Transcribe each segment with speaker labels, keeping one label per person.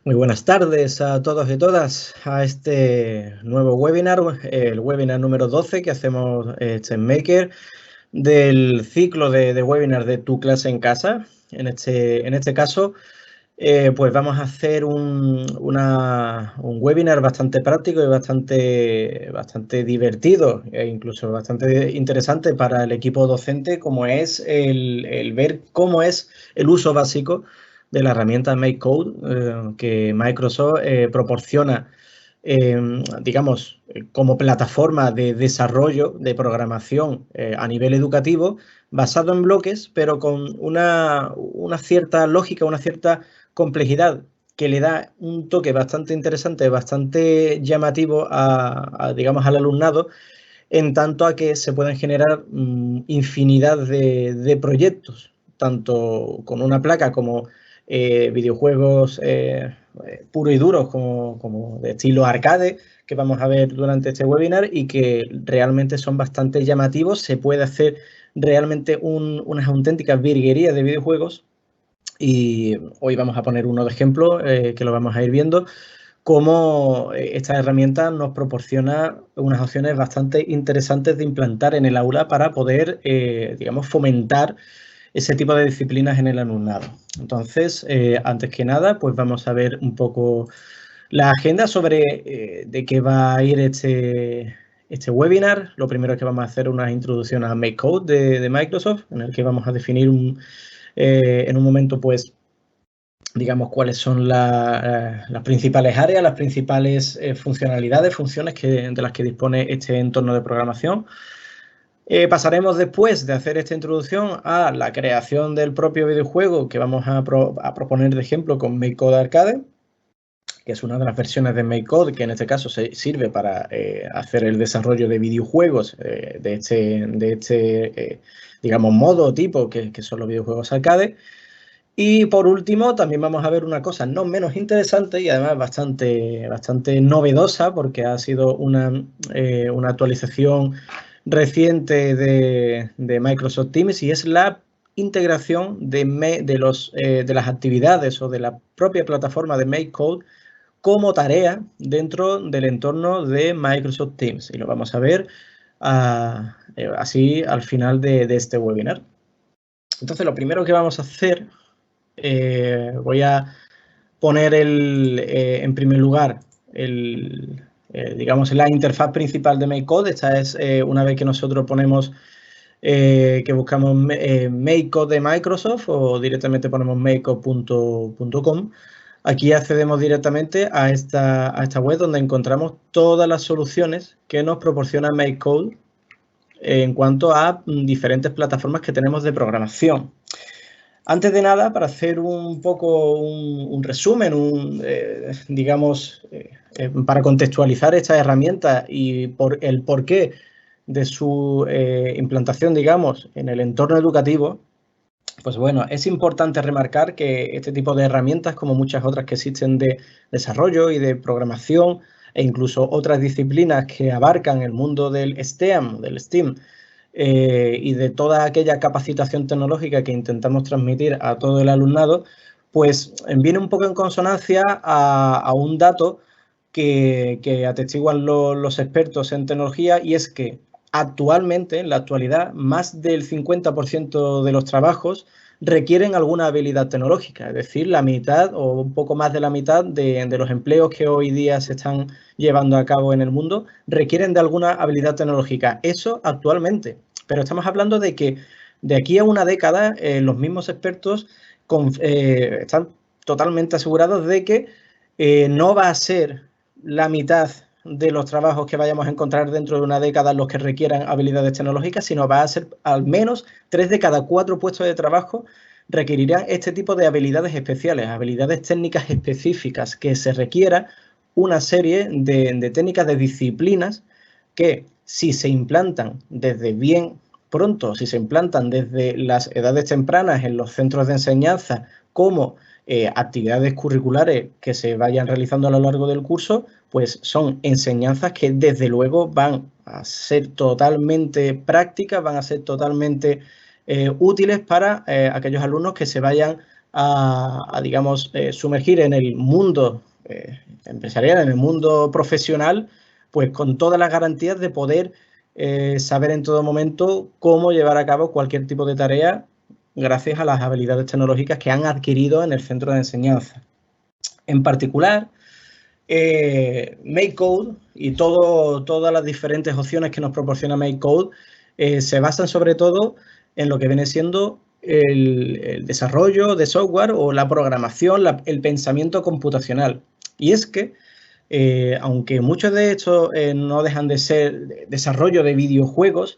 Speaker 1: Muy buenas tardes a todos y todas a este nuevo webinar, el webinar número 12 que hacemos en Maker del ciclo de webinar de Tu clase en casa. En este caso, pues vamos a hacer un webinar bastante práctico y bastante divertido e incluso bastante interesante para el equipo docente, como es el ver cómo es el uso básico de la herramienta MakeCode que Microsoft proporciona, digamos, como plataforma de desarrollo de programación a nivel educativo, basado en bloques, pero con una cierta lógica, una cierta complejidad que le da un toque bastante interesante, bastante llamativo digamos, al alumnado, en tanto a que se pueden generar infinidad de proyectos, tanto con una placa como videojuegos puros y duros, como de estilo arcade, que vamos a ver durante este webinar y que realmente son bastante llamativos. Se puede hacer realmente unas auténticas virguerías de videojuegos. Y hoy vamos a poner uno de ejemplo que lo vamos a ir viendo, cómo esta herramienta nos proporciona unas opciones bastante interesantes de implantar en el aula para poder, digamos, fomentar ese tipo de disciplinas en el alumnado. Entonces, antes que nada, pues vamos a ver un poco la agenda sobre de qué va a ir este webinar. Lo primero es que vamos a hacer una introducción a MakeCode de Microsoft, en el que vamos a definir en un momento, pues, digamos, cuáles son las principales áreas, las principales funcionalidades, funciones de las que dispone este entorno de programación. Pasaremos después de hacer esta introducción a la creación del propio videojuego que vamos a proponer de ejemplo con MakeCode Arcade, que es una de las versiones de MakeCode que en este caso sirve para hacer el desarrollo de videojuegos de este digamos, modo o tipo que son los videojuegos arcade. Y por último, también vamos a ver una cosa no menos interesante y además bastante novedosa, porque ha sido una actualización reciente de Microsoft Teams, y es la integración de las actividades o de la propia plataforma de MakeCode como tarea dentro del entorno de Microsoft Teams. Y lo vamos a ver así al final de este webinar. Entonces, lo primero que vamos a hacer, voy a poner en primer lugar digamos, la interfaz principal de MakeCode. Esta es una vez que nosotros ponemos, que buscamos MakeCode de Microsoft o directamente ponemos makecode.com. Aquí accedemos directamente a esta web donde encontramos todas las soluciones que nos proporciona MakeCode en cuanto a diferentes plataformas que tenemos de programación. Antes de nada, para hacer un poco un resumen, digamos, para contextualizar esta herramienta y el porqué de su implantación, digamos, en el entorno educativo, pues bueno, es importante remarcar que este tipo de herramientas, como muchas otras que existen de desarrollo y de programación, e incluso otras disciplinas que abarcan el mundo del STEAM, del STEAM, y de toda aquella capacitación tecnológica que intentamos transmitir a todo el alumnado, pues viene un poco en consonancia a un dato que atestiguan los expertos en tecnología, y es que actualmente, en la actualidad, más del 50% de los trabajos requieren alguna habilidad tecnológica, es decir, la mitad o un poco más de la mitad de los empleos que hoy día se están llevando a cabo en el mundo requieren de alguna habilidad tecnológica. Eso actualmente, pero estamos hablando de que de aquí a una década los mismos expertos están totalmente asegurados de que no va a ser la mitad de los trabajos que vayamos a encontrar dentro de una década los que requieran habilidades tecnológicas, sino va a ser al menos 3 de cada 4 puestos de trabajo requerirán este tipo de habilidades especiales, habilidades técnicas específicas, que se requiera una serie de técnicas, de disciplinas que, si se implantan desde bien pronto, si se implantan desde las edades tempranas en los centros de enseñanza como actividades curriculares que se vayan realizando a lo largo del curso, pues son enseñanzas que desde luego van a ser totalmente prácticas, van a ser totalmente útiles para aquellos alumnos que se vayan digamos, sumergir en el mundo empresarial, en el mundo profesional, pues con todas las garantías de poder saber en todo momento cómo llevar a cabo cualquier tipo de tarea gracias a las habilidades tecnológicas que han adquirido en el centro de enseñanza. En particular, MakeCode y todas las diferentes opciones que nos proporciona MakeCode se basan sobre todo en lo que viene siendo el desarrollo de software o la programación, el pensamiento computacional. Y es que, aunque muchos de estos no dejan de ser desarrollo de videojuegos,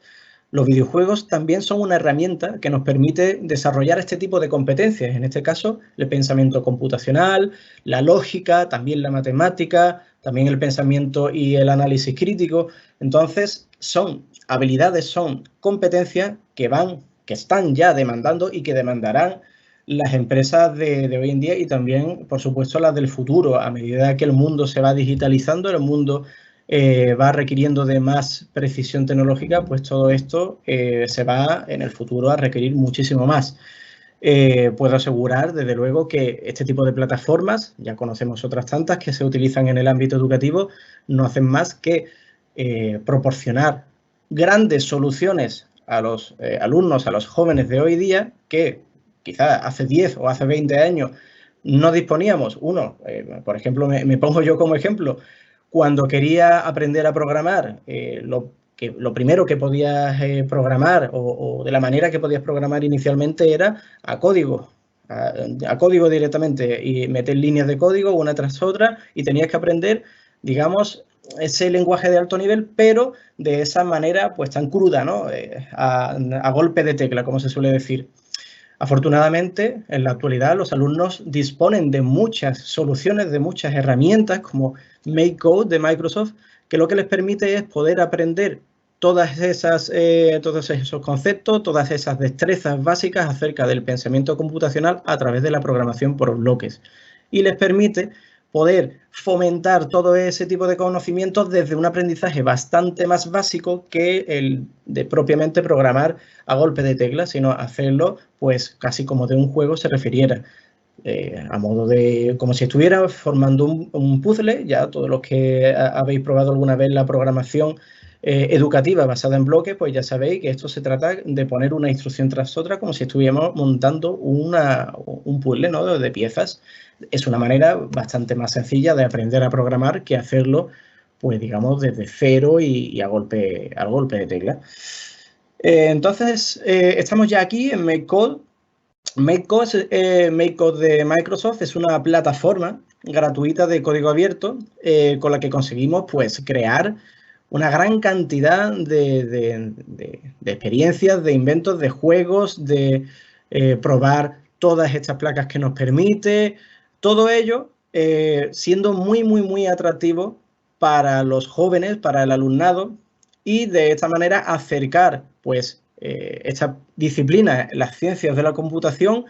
Speaker 1: los videojuegos también son una herramienta que nos permite desarrollar este tipo de competencias, en este caso el pensamiento computacional, la lógica, también la matemática, también el pensamiento y el análisis crítico. Entonces, son habilidades, son competencias que están ya demandando y que demandarán las empresas de hoy en día y también, por supuesto, las del futuro. A medida que el mundo se va digitalizando, el mundo va requiriendo de más precisión tecnológica, pues todo esto se va en el futuro a requerir muchísimo más. Puedo asegurar, desde luego, que este tipo de plataformas, ya conocemos otras tantas que se utilizan en el ámbito educativo, no hacen más que proporcionar grandes soluciones a los alumnos, a los jóvenes de hoy día, que quizás hace 10 o hace 20 años no disponíamos. Por ejemplo, me pongo yo como ejemplo, cuando quería aprender a programar, lo primero que podías programar o de la manera que podías programar inicialmente era a código directamente y meter líneas de código una tras otra y tenías que aprender, digamos, ese lenguaje de alto nivel, pero de esa manera pues tan cruda, ¿no? A golpe de tecla, como se suele decir. Afortunadamente, en la actualidad, los alumnos disponen de muchas soluciones, de muchas herramientas como MakeCode de Microsoft, que lo que les permite es poder aprender todos esos conceptos, todas esas destrezas básicas acerca del pensamiento computacional a través de la programación por bloques. Y les permite poder fomentar todo ese tipo de conocimientos desde un aprendizaje bastante más básico que el de propiamente programar a golpe de tecla, sino hacerlo pues casi como de un juego se refiriera. A modo de, como si estuviera formando un puzzle. Ya todos los que habéis probado alguna vez la programación educativa basada en bloques, pues ya sabéis que esto se trata de poner una instrucción tras otra como si estuviéramos montando un puzzle, ¿no? de piezas. Es una manera bastante más sencilla de aprender a programar que hacerlo, pues digamos, desde cero y a golpe de tecla. Entonces, estamos ya aquí en MakeCode. MakeCode de Microsoft es una plataforma gratuita de código abierto con la que conseguimos pues, crear una gran cantidad de experiencias, de inventos, de juegos, de probar todas estas placas que nos permite. Todo ello siendo muy, muy, muy atractivo para los jóvenes, para el alumnado, y de esta manera acercar pues esta disciplina, las ciencias de la computación,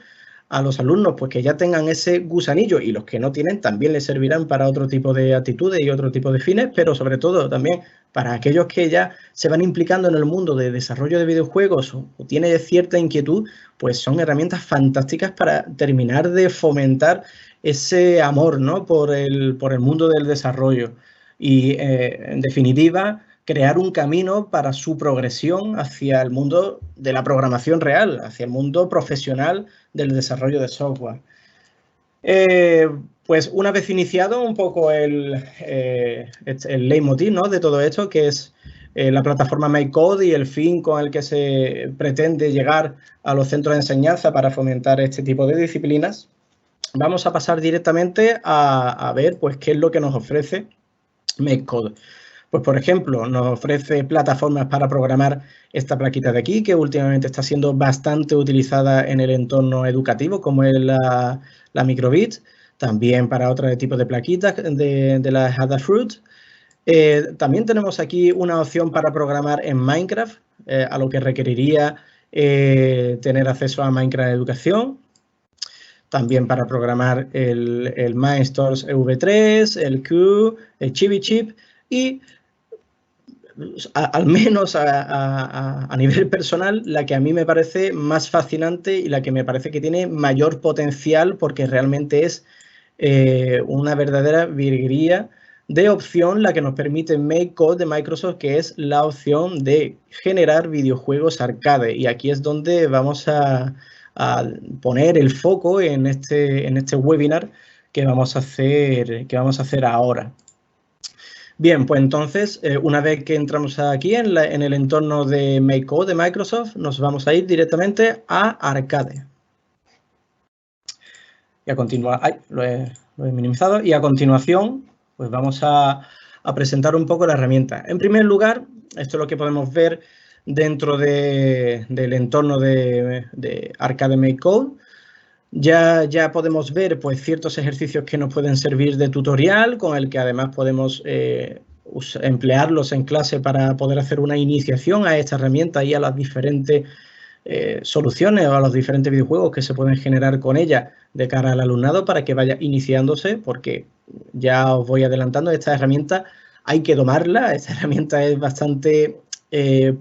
Speaker 1: a los alumnos pues que ya tengan ese gusanillo, y los que no tienen también les servirán para otro tipo de actitudes y otro tipo de fines, pero sobre todo también para aquellos que ya se van implicando en el mundo de desarrollo de videojuegos o tienen cierta inquietud, pues son herramientas fantásticas para terminar de fomentar ese amor, ¿no? por el mundo del desarrollo y, en definitiva, crear un camino para su progresión hacia el mundo de la programación real, hacia el mundo profesional del desarrollo de software. Pues una vez iniciado un poco el leitmotiv, ¿no? de todo esto, que es la plataforma MakeCode y el fin con el que se pretende llegar a los centros de enseñanza para fomentar este tipo de disciplinas, vamos a pasar directamente a ver pues, qué es lo que nos ofrece MakeCode. Pues, por ejemplo, nos ofrece plataformas para programar esta plaquita de aquí, que últimamente está siendo bastante utilizada en el entorno educativo, como es la Microbit, también para otro tipo de plaquitas de las Adafruit. También tenemos aquí una opción para programar en Minecraft, a lo que requeriría tener acceso a Minecraft Educación. También para programar el Mindstorms V3, el Q, el Chibi Chip y al menos a nivel personal, la que a mí me parece más fascinante y la que me parece que tiene mayor potencial, porque realmente es una verdadera virguería de opción la que nos permite MakeCode de Microsoft, que es la opción de generar videojuegos arcade. Y aquí es donde vamos a poner el foco en este webinar que vamos a hacer ahora. Bien, pues entonces, una vez que entramos aquí en el entorno de MakeCode de Microsoft, nos vamos a ir directamente a Arcade. Y a continuar, lo he minimizado, y a continuación, pues vamos a presentar un poco la herramienta. En primer lugar, esto es lo que podemos ver dentro del entorno de Arcade MakeCode. Ya podemos ver pues, ciertos ejercicios que nos pueden servir de tutorial, con el que además podemos emplearlos en clase para poder hacer una iniciación a esta herramienta y a las diferentes soluciones o a los diferentes videojuegos que se pueden generar con ella de cara al alumnado para que vaya iniciándose, porque ya os voy adelantando, esta herramienta hay que domarla, esta herramienta es bastante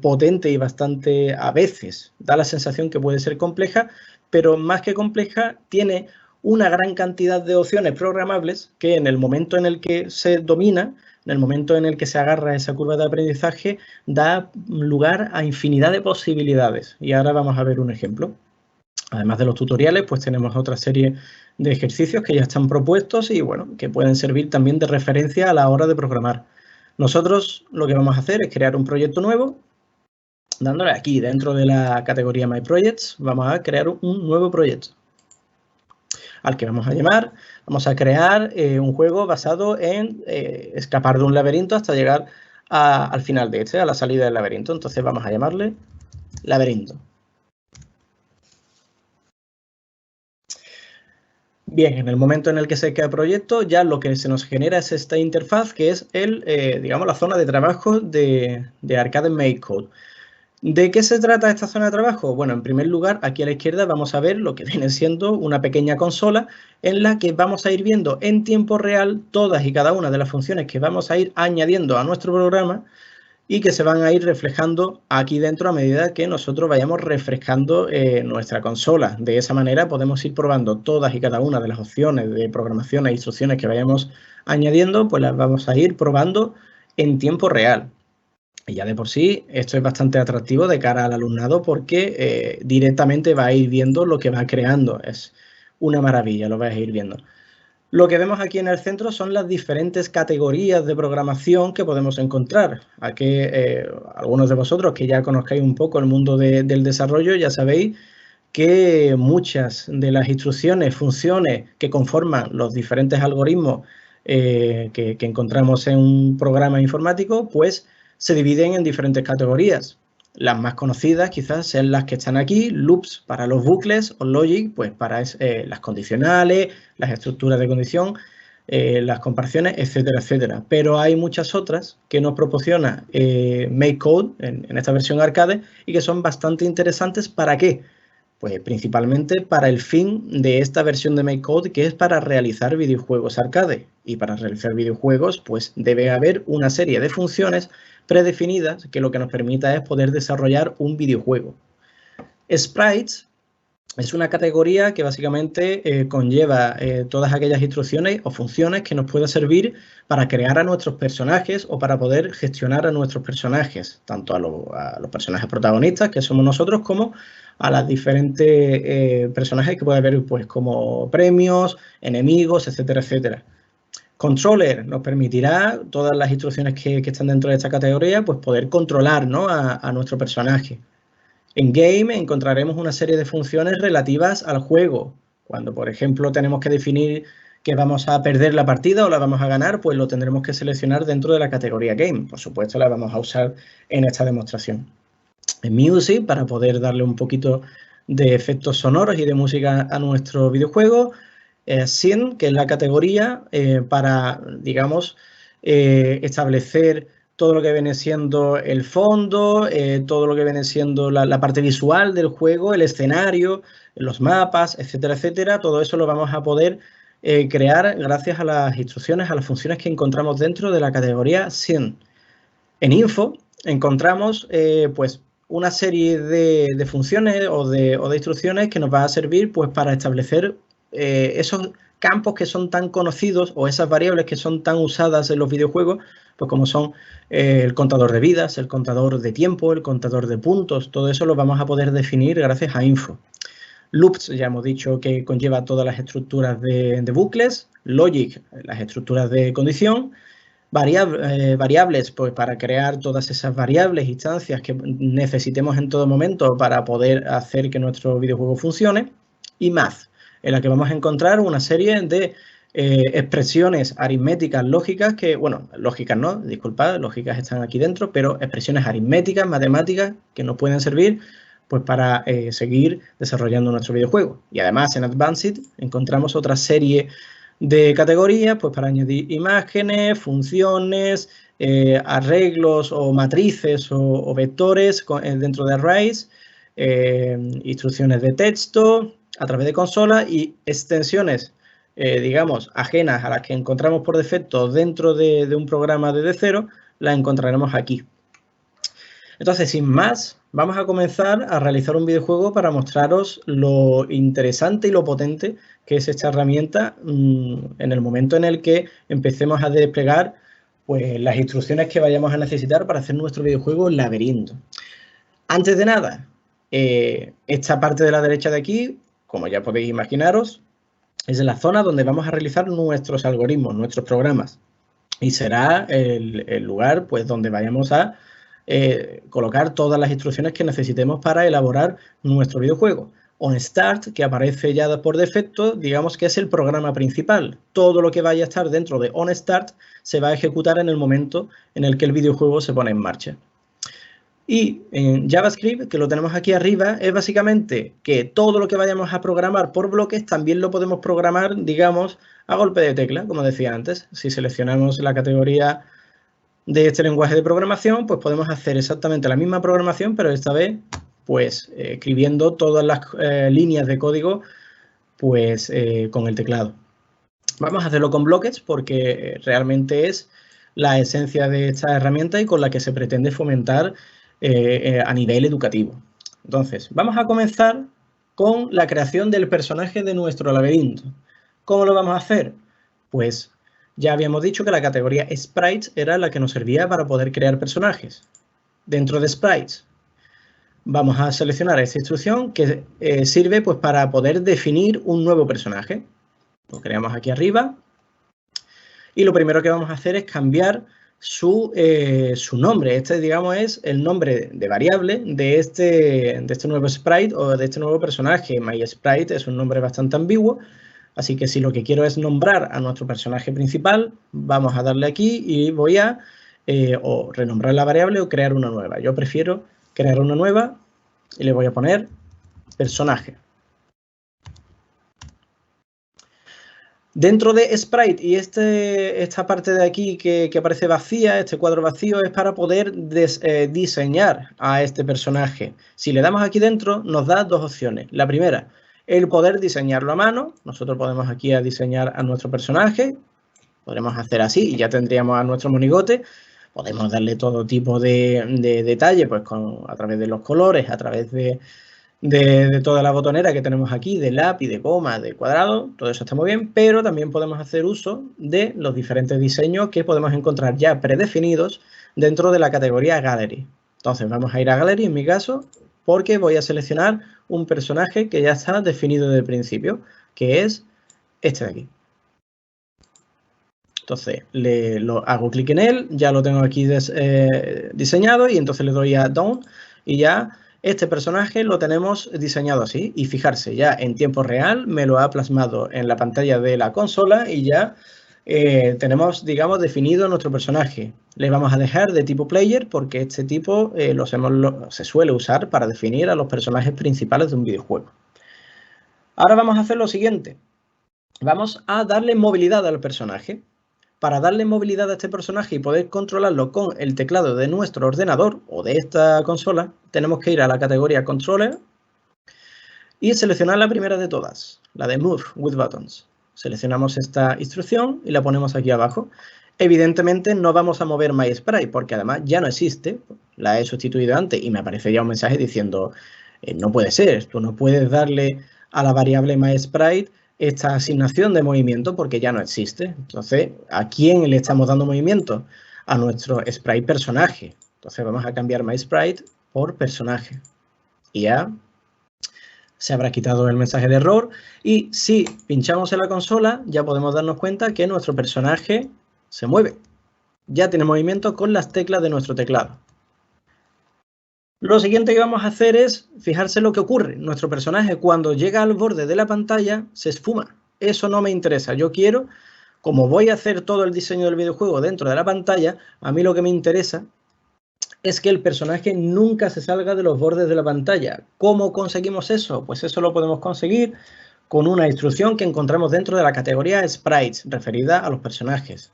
Speaker 1: potente y bastante, a veces, da la sensación que puede ser compleja, pero más que compleja, tiene una gran cantidad de opciones programables que en el momento en el que se domina, en el momento en el que se agarra esa curva de aprendizaje, da lugar a infinidad de posibilidades. Y ahora vamos a ver un ejemplo. Además de los tutoriales, pues tenemos otra serie de ejercicios que ya están propuestos y, bueno, que pueden servir también de referencia a la hora de programar. Nosotros lo que vamos a hacer es crear un proyecto nuevo. Dándole aquí dentro de la categoría My Projects, vamos a crear un nuevo proyecto al que vamos a crear un juego basado en escapar de un laberinto hasta llegar al final de a la salida del laberinto. Entonces vamos a llamarle laberinto. Bien, en el momento en el que se crea el proyecto, ya lo que se nos genera es esta interfaz que es digamos, la zona de trabajo de Arcade MakeCode. ¿De qué se trata esta zona de trabajo? Bueno, en primer lugar, aquí a la izquierda vamos a ver lo que viene siendo una pequeña consola en la que vamos a ir viendo en tiempo real todas y cada una de las funciones que vamos a ir añadiendo a nuestro programa y que se van a ir reflejando aquí dentro a medida que nosotros vayamos refrescando nuestra consola. De esa manera podemos ir probando todas y cada una de las opciones de programación e instrucciones que vayamos añadiendo, pues las vamos a ir probando en tiempo real. Y ya de por sí, esto es bastante atractivo de cara al alumnado porque directamente va a ir viendo lo que va creando. Es una maravilla, lo vais a ir viendo. Lo que vemos aquí en el centro son las diferentes categorías de programación que podemos encontrar. Aquí, algunos de vosotros que ya conozcáis un poco el mundo del desarrollo, ya sabéis que muchas de las instrucciones, funciones que conforman los diferentes algoritmos que encontramos en un programa informático, pues se dividen en diferentes categorías. Las más conocidas quizás sean las que están aquí, loops para los bucles o logic, pues para las condicionales, las estructuras de condición, las comparaciones, etcétera, etcétera. Pero hay muchas otras que nos proporciona MakeCode en esta versión arcade y que son bastante interesantes. ¿Para qué? Pues principalmente para el fin de esta versión de MakeCode, que es para realizar videojuegos arcade. Y para realizar videojuegos, pues debe haber una serie de funciones predefinidas que lo que nos permita es poder desarrollar un videojuego. Sprites es una categoría que básicamente conlleva todas aquellas instrucciones o funciones que nos pueda servir para crear a nuestros personajes o para poder gestionar a nuestros personajes, tanto a los personajes protagonistas, que somos nosotros, como a las diferentes personajes que puede haber, pues, como premios, enemigos, etcétera, etcétera. Controller nos permitirá, todas las instrucciones que están dentro de esta categoría, pues poder controlar, ¿no?, a nuestro personaje. En Game encontraremos una serie de funciones relativas al juego. Cuando, por ejemplo, tenemos que definir que vamos a perder la partida o la vamos a ganar, pues lo tendremos que seleccionar dentro de la categoría Game. Por supuesto, la vamos a usar en esta demostración. En Music, para poder darle un poquito de efectos sonoros y de música a nuestro videojuego. Scene, que es la categoría para, digamos, establecer todo lo que viene siendo el fondo, todo lo que viene siendo la parte visual del juego, el escenario, los mapas, etcétera, etcétera. Todo eso lo vamos a poder crear gracias a las instrucciones, a las funciones que encontramos dentro de la categoría Scene. En Info encontramos pues una serie de funciones o de instrucciones que nos va a servir pues para establecer esos campos que son tan conocidos o esas variables que son tan usadas en los videojuegos, pues como son el contador de vidas, el contador de tiempo, el contador de puntos. Todo eso lo vamos a poder definir gracias a info. Loops, ya hemos dicho que conlleva todas las estructuras de bucles. Logic, las estructuras de condición. Variables, pues para crear todas esas variables, instancias que necesitemos en todo momento para poder hacer que nuestro videojuego funcione. Y Math, en la que vamos a encontrar una serie de expresiones aritméticas lógicas que, bueno, lógicas no, disculpad, lógicas están aquí dentro, pero expresiones aritméticas, matemáticas, que nos pueden servir pues para seguir desarrollando nuestro videojuego. Y además en Advanced encontramos otra serie de categorías pues para añadir imágenes, funciones, arreglos o matrices o vectores dentro de arrays, instrucciones de texto a través de consola y extensiones, digamos, ajenas a las que encontramos por defecto dentro de un programa desde cero, las encontraremos aquí. Entonces, sin más, vamos a comenzar a realizar un videojuego para mostraros lo interesante y lo potente que es esta herramienta en el momento en el que empecemos a desplegar pues, las instrucciones que vayamos a necesitar para hacer nuestro videojuego Laberinto. Antes de nada, esta parte de la derecha de aquí, como ya podéis imaginaros, es la zona donde vamos a realizar nuestros algoritmos, nuestros programas. Y será el lugar pues, donde vayamos a colocar todas las instrucciones que necesitemos para elaborar nuestro videojuego. OnStart, que aparece ya por defecto, digamos que es el programa principal. Todo lo que vaya a estar dentro de OnStart se va a ejecutar en el momento en el que el videojuego se pone en marcha. Y en JavaScript, que lo tenemos aquí arriba, es básicamente que todo lo que vayamos a programar por bloques también lo podemos programar, digamos, a golpe de tecla, como decía antes. Si seleccionamos la categoría de este lenguaje de programación, pues podemos hacer exactamente la misma programación, pero esta vez, pues, escribiendo todas las líneas de código, pues, con el teclado. Vamos a hacerlo con bloques porque realmente es la esencia de esta herramienta y con la que se pretende fomentar a nivel educativo. Entonces, vamos a comenzar con la creación del personaje de nuestro laberinto. ¿Cómo lo vamos a hacer? Pues ya habíamos dicho que la categoría Sprites era la que nos servía para poder crear personajes. Dentro de Sprites vamos a seleccionar esta instrucción que sirve pues, para poder definir un nuevo personaje. Lo creamos aquí arriba y lo primero que vamos a hacer es cambiar su nombre. Este, digamos, es el nombre de variable de este nuevo sprite o de este nuevo personaje. MySprite es un nombre bastante ambiguo, así que si lo que quiero es nombrar a nuestro personaje principal, vamos a darle aquí y voy a o renombrar la variable o crear una nueva. Yo prefiero crear una nueva y le voy a poner personaje. Dentro de Sprite y esta parte de aquí que aparece vacía, este cuadro vacío, es para poder diseñar a este personaje. Si le damos aquí dentro, nos da dos opciones. La primera, el poder diseñarlo a mano. Nosotros podemos aquí a diseñar a nuestro personaje. Podremos hacer así y ya tendríamos a nuestro monigote. Podemos darle todo tipo de detalle, pues a través de los colores, a través de toda la botonera que tenemos aquí, de lápiz, de goma, de cuadrado, todo eso está muy bien, pero también podemos hacer uso de los diferentes diseños que podemos encontrar ya predefinidos dentro de la categoría Gallery. Entonces vamos a ir a Gallery en mi caso, porque voy a seleccionar un personaje que ya está definido desde el principio, que es este de aquí. Entonces hago clic en él, ya lo tengo aquí diseñado y entonces le doy a Down y ya este personaje lo tenemos diseñado así. Y fijarse, ya en tiempo real me lo ha plasmado en la pantalla de la consola y ya tenemos, digamos, definido nuestro personaje. Le vamos a dejar de tipo player porque este tipo se suele usar para definir a los personajes principales de un videojuego. Ahora vamos a hacer lo siguiente. Vamos a darle movilidad al personaje. Para darle movilidad a este personaje y poder controlarlo con el teclado de nuestro ordenador o de esta consola, tenemos que ir a la categoría Controller y seleccionar la primera de todas, la de Move with Buttons. Seleccionamos esta instrucción y la ponemos aquí abajo. Evidentemente no vamos a mover MySprite porque además ya no existe. la he sustituido antes y me aparece ya un mensaje diciendo no puede ser, tú no puedes darle a la variable mySprite esta asignación de movimiento porque ya no existe. Entonces, ¿a quién le estamos dando movimiento? A nuestro sprite personaje. Entonces vamos a cambiar mySprite por personaje. Y ya se habrá quitado el mensaje de error. Y si pinchamos en la consola, ya podemos darnos cuenta que nuestro personaje se mueve. Ya tiene movimiento con las teclas de nuestro teclado. Lo siguiente que vamos a hacer es fijarse lo que ocurre. Nuestro personaje cuando llega al borde de la pantalla se esfuma. Eso no me interesa. Yo quiero, como voy a hacer todo el diseño del videojuego dentro de la pantalla, a mí lo que me interesa es que el personaje nunca se salga de los bordes de la pantalla. ¿Cómo conseguimos eso? Pues eso lo podemos conseguir con una instrucción que encontramos dentro de la categoría Sprites, referida a los personajes.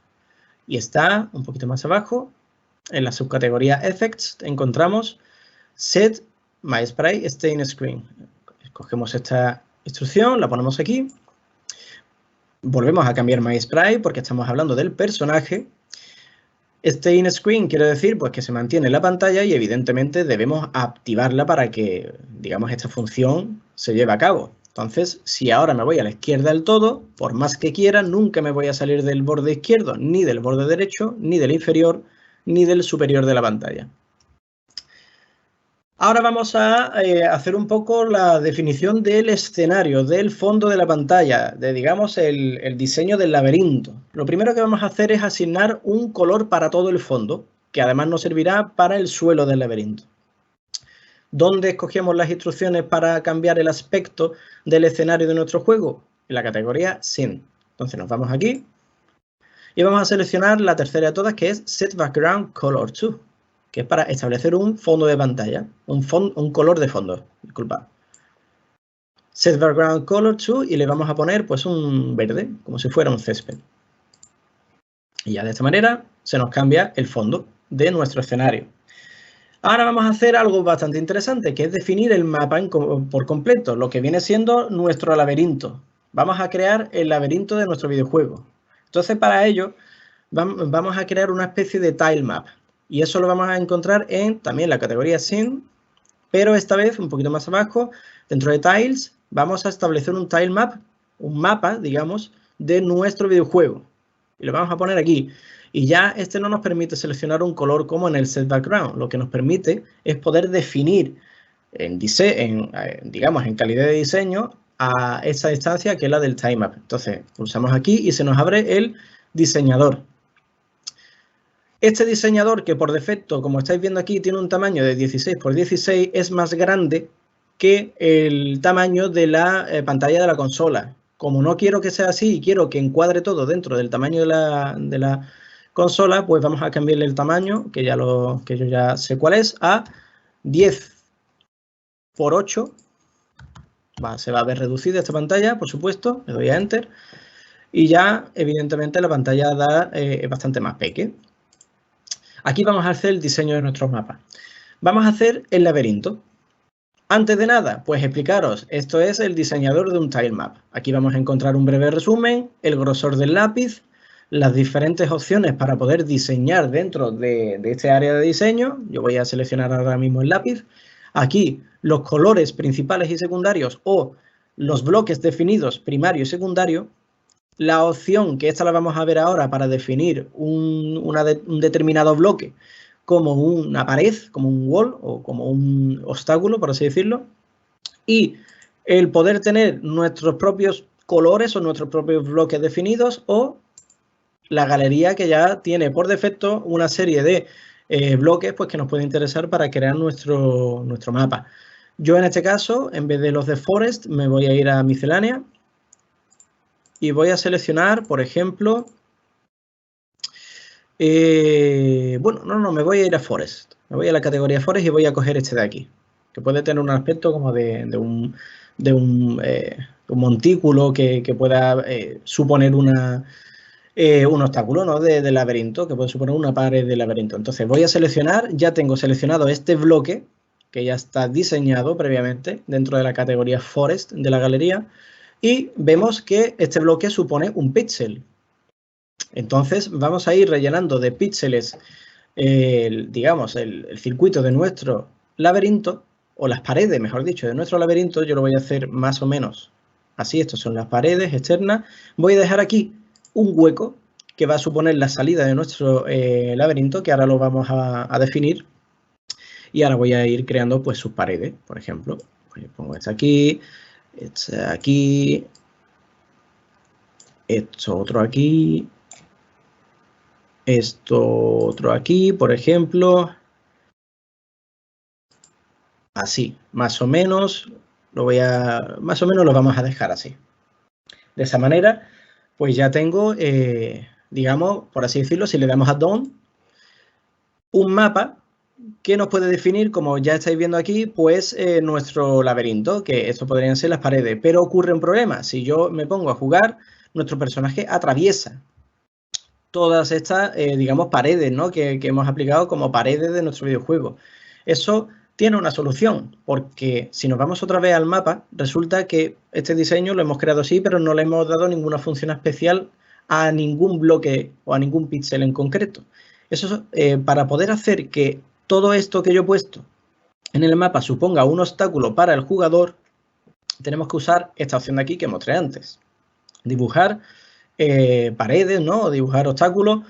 Speaker 1: Y está un poquito más abajo, en la subcategoría Effects, encontramos Set mySprite Stain Screen. Escogemos esta instrucción, la ponemos aquí. Volvemos a cambiar mySprite porque estamos hablando del personaje. Stain Screen quiere decir pues, que se mantiene en la pantalla y evidentemente debemos activarla para que, digamos, esta función se lleve a cabo. Entonces, si ahora me voy a la izquierda del todo, por más que quiera, nunca me voy a salir del borde izquierdo, ni del borde derecho, ni del inferior, ni del superior de la pantalla. Ahora vamos a hacer un poco la definición del escenario, del fondo de la pantalla, de, digamos, el diseño del laberinto. Lo primero que vamos a hacer es asignar un color para todo el fondo, que además nos servirá para el suelo del laberinto. ¿Dónde escogemos las instrucciones para cambiar el aspecto del escenario de nuestro juego? En la categoría Scene. Entonces nos vamos aquí y vamos a seleccionar la tercera de todas, que es Set Background Color To, que es para establecer un fondo de pantalla, un color de fondo, disculpa. Set Background Color To y le vamos a poner pues un verde, como si fuera un césped. Y ya de esta manera se nos cambia el fondo de nuestro escenario. Ahora vamos a hacer algo bastante interesante, que es definir el mapa por completo, lo que viene siendo nuestro laberinto. Vamos a crear el laberinto de nuestro videojuego. Entonces, para ello, vamos a crear una especie de tile map. Y eso lo vamos a encontrar en también la categoría Scene, pero esta vez un poquito más abajo, dentro de Tiles, vamos a establecer un tile map, un mapa, digamos, de nuestro videojuego. Y lo vamos a poner aquí. Y ya este no nos permite seleccionar un color como en el Set Background. Lo que nos permite es poder definir, digamos, en calidad de diseño, a esa instancia que es la del tile map. Entonces, pulsamos aquí y se nos abre el diseñador. Este diseñador, que por defecto, como estáis viendo aquí, tiene un tamaño de 16 por 16, es más grande que el tamaño de la pantalla de la consola. Como no quiero que sea así y quiero que encuadre todo dentro del tamaño de la consola, pues vamos a cambiarle el tamaño, que yo ya sé cuál es, a 10 por 8. Se va a ver reducida esta pantalla, por supuesto. Le doy a Enter. Y ya, evidentemente, la pantalla da bastante más pequeña. Aquí vamos a hacer el diseño de nuestros mapas. Vamos a hacer el laberinto. Antes de nada, pues explicaros, esto es el diseñador de un tile map. Aquí vamos a encontrar un breve resumen, el grosor del lápiz, las diferentes opciones para poder diseñar dentro de este área de diseño. Yo voy a seleccionar ahora mismo el lápiz. Aquí los colores principales y secundarios o los bloques definidos primario y secundario. La opción, que esta la vamos a ver ahora para definir un determinado bloque como una pared, como un wall o como un obstáculo, por así decirlo. Y el poder tener nuestros propios colores o nuestros propios bloques definidos o la galería que ya tiene por defecto una serie de bloques pues, que nos puede interesar para crear nuestro mapa. Yo en este caso, en vez de los de Forest, me voy a ir a miscelánea. Y voy a seleccionar, por ejemplo, me voy a ir a Forest. Me voy a la categoría Forest y voy a coger este de aquí, que puede tener un aspecto como de un montículo que pueda suponer un obstáculo, ¿no? de laberinto, que puede suponer una pared de laberinto. Entonces voy a seleccionar, ya tengo seleccionado este bloque, que ya está diseñado previamente dentro de la categoría Forest de la galería. Y vemos que este bloque supone un píxel. Entonces vamos a ir rellenando de píxeles digamos, el circuito de nuestro laberinto, o las paredes, mejor dicho, de nuestro laberinto, yo lo voy a hacer más o menos así. Estas son las paredes externas. Voy a dejar aquí un hueco que va a suponer la salida de nuestro laberinto, que ahora lo vamos a definir. Y ahora voy a ir creando pues sus paredes, por ejemplo. Pues pongo esta aquí, esto otro aquí, esto otro aquí, por ejemplo. Así, más o menos lo vamos a dejar así. De esa manera, pues ya tengo, digamos, por así decirlo, si le damos a Done, un mapa que nos puede definir, como ya estáis viendo aquí, pues nuestro laberinto, que esto podrían ser las paredes. Pero ocurre un problema. Si yo me pongo a jugar, nuestro personaje atraviesa todas estas, digamos, paredes, ¿no? que hemos aplicado como paredes de nuestro videojuego. Eso tiene una solución, porque si nos vamos otra vez al mapa, resulta que este diseño lo hemos creado así, pero no le hemos dado ninguna función especial a ningún bloque o a ningún píxel en concreto. Eso para poder hacer que todo esto que yo he puesto en el mapa suponga un obstáculo para el jugador, tenemos que usar esta opción de aquí que mostré antes. Dibujar paredes, ¿no? O dibujar obstáculos,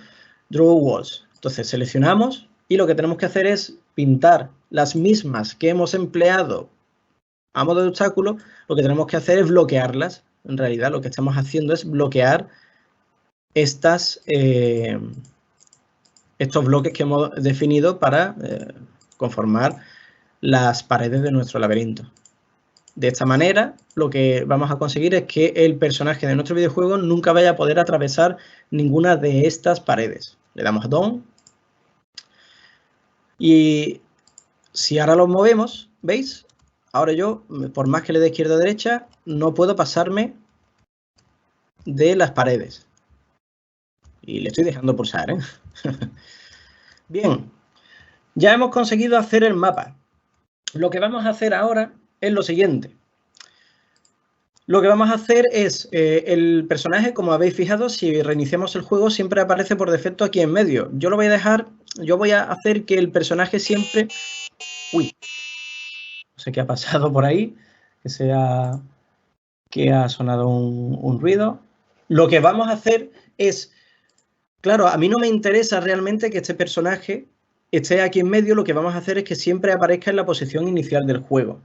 Speaker 1: draw walls. Entonces seleccionamos y lo que tenemos que hacer es pintar las mismas que hemos empleado a modo de obstáculo. Lo que tenemos que hacer es bloquearlas. En realidad lo que estamos haciendo es bloquear estos bloques que hemos definido para conformar las paredes de nuestro laberinto. De esta manera, lo que vamos a conseguir es que el personaje de nuestro videojuego nunca vaya a poder atravesar ninguna de estas paredes. Le damos a Done. Y si ahora los movemos, ¿veis? Ahora yo, por más que le dé izquierda a derecha, no puedo pasarme de las paredes. Y le estoy dejando pulsar, ¿eh? Bien, ya hemos conseguido hacer el mapa. Lo que vamos a hacer ahora es lo siguiente. Lo que vamos a hacer es, el personaje, como habéis fijado, si reiniciamos el juego, siempre aparece por defecto aquí en medio. Yo lo voy a dejar, yo voy a hacer que el personaje siempre... Uy, no sé qué ha pasado por ahí, que ha sonado un ruido. Lo que vamos a hacer es, claro, a mí no me interesa realmente que este personaje esté aquí en medio, lo que vamos a hacer es que siempre aparezca en la posición inicial del juego.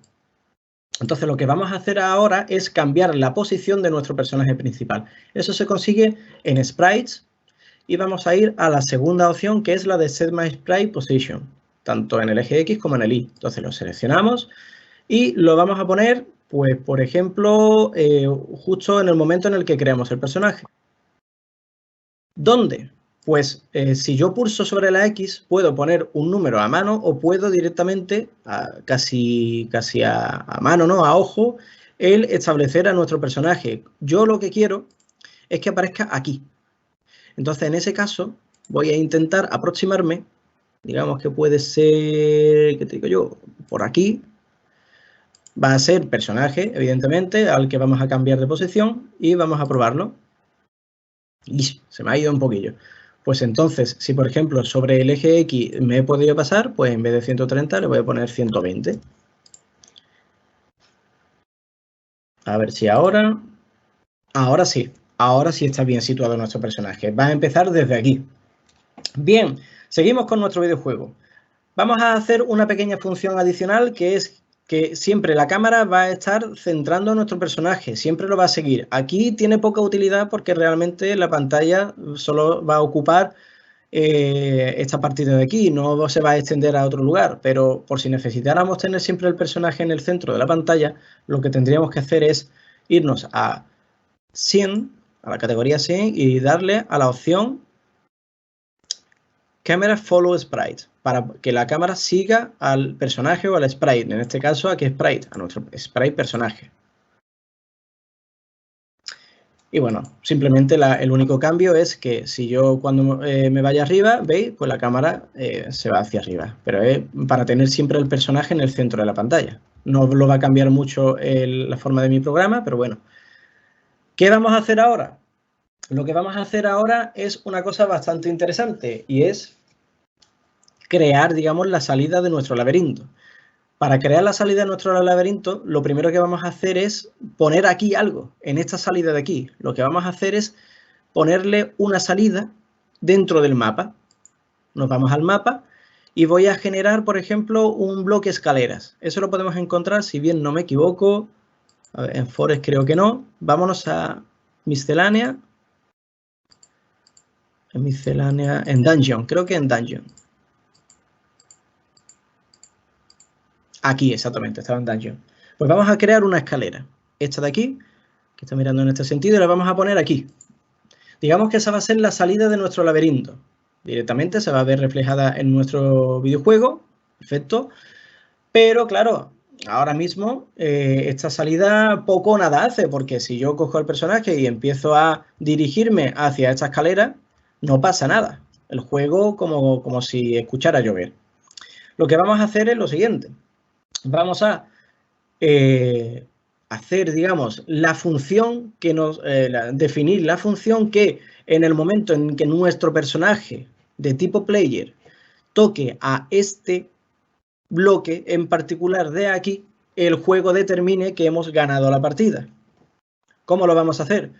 Speaker 1: Entonces lo que vamos a hacer ahora es cambiar la posición de nuestro personaje principal. Eso se consigue en Sprites y vamos a ir a la segunda opción, que es la de Set My Sprite Position, tanto en el eje X como en el Y. Entonces lo seleccionamos y lo vamos a poner, pues por ejemplo, justo en el momento en el que creamos el personaje. ¿Dónde? Pues si yo pulso sobre la X, puedo poner un número a mano o puedo directamente, casi a mano, ¿no? A ojo, el establecer a nuestro personaje. Yo lo que quiero es que aparezca aquí. Entonces, en ese caso, voy a intentar aproximarme, digamos que puede ser, ¿qué te digo yo? Por aquí. Va a ser personaje, evidentemente, al que vamos a cambiar de posición y vamos a probarlo. Y se me ha ido un poquillo. Pues entonces, si por ejemplo sobre el eje X me he podido pasar, pues en vez de 130 le voy a poner 120. A ver si ahora... Ahora sí está bien situado nuestro personaje. Va a empezar desde aquí. Bien, seguimos con nuestro videojuego. Vamos a hacer una pequeña función adicional, que es que siempre la cámara va a estar centrando a nuestro personaje, siempre lo va a seguir. Aquí tiene poca utilidad porque realmente la pantalla solo va a ocupar esta partida de aquí, no se va a extender a otro lugar, pero por si necesitáramos tener siempre el personaje en el centro de la pantalla, lo que tendríamos que hacer es irnos a Scene, a la categoría Scene, y darle a la opción Camera Follow Sprite, para que la cámara siga al personaje o al sprite, en este caso a qué sprite, a nuestro sprite personaje. Y bueno, simplemente el único cambio es que si yo cuando me vaya arriba, veis, pues la cámara se va hacia arriba. Pero es para tener siempre el personaje en el centro de la pantalla. No lo va a cambiar mucho la forma de mi programa, pero bueno. ¿Qué vamos a hacer ahora? Lo que vamos a hacer ahora es una cosa bastante interesante y es crear, digamos, la salida de nuestro laberinto. Para crear la salida de nuestro laberinto, lo primero que vamos a hacer es poner aquí algo, en esta salida de aquí. Lo que vamos a hacer es ponerle una salida dentro del mapa. Nos vamos al mapa y voy a generar, por ejemplo, un bloque escaleras. Eso lo podemos encontrar, si bien no me equivoco, a ver, en Forest creo que no. Vámonos a miscelánea. En miscelánea, en Dungeon, creo que en Dungeon. Aquí, exactamente, estaba en Dungeon. Pues vamos a crear una escalera. Esta de aquí, que está mirando en este sentido, y la vamos a poner aquí. Digamos que esa va a ser la salida de nuestro laberinto. Directamente se va a ver reflejada en nuestro videojuego. Perfecto. Pero claro, ahora mismo esta salida poco o nada hace, porque si yo cojo al personaje y empiezo a dirigirme hacia esta escalera, no pasa nada. El juego como si escuchara llover. Lo que vamos a hacer es lo siguiente. Vamos a hacer, digamos, la función que nos... definir la función que en el momento en que nuestro personaje de tipo player toque a este bloque en particular de aquí, el juego determine que hemos ganado la partida. ¿Cómo lo vamos a hacer?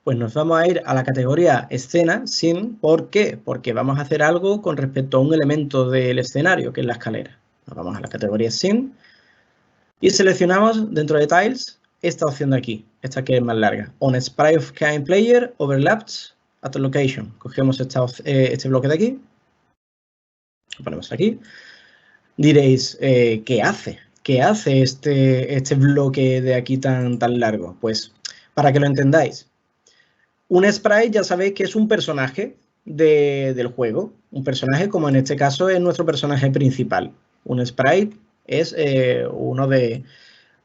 Speaker 1: Pues nos vamos a ir a la categoría escena, scene. ¿Por qué? Porque vamos a hacer algo con respecto a un elemento del escenario, que es la escalera. Nos vamos a la categoría scene y seleccionamos dentro de tiles esta opción de aquí, esta que es más larga. On sprite of kind player overlaps at location. Cogemos este bloque de aquí, lo ponemos aquí. Diréis, ¿qué hace? ¿Qué hace este bloque de aquí tan largo? Pues para que lo entendáis, un sprite ya sabéis que es un personaje del juego, un personaje como en este caso es nuestro personaje principal. Un sprite es uno de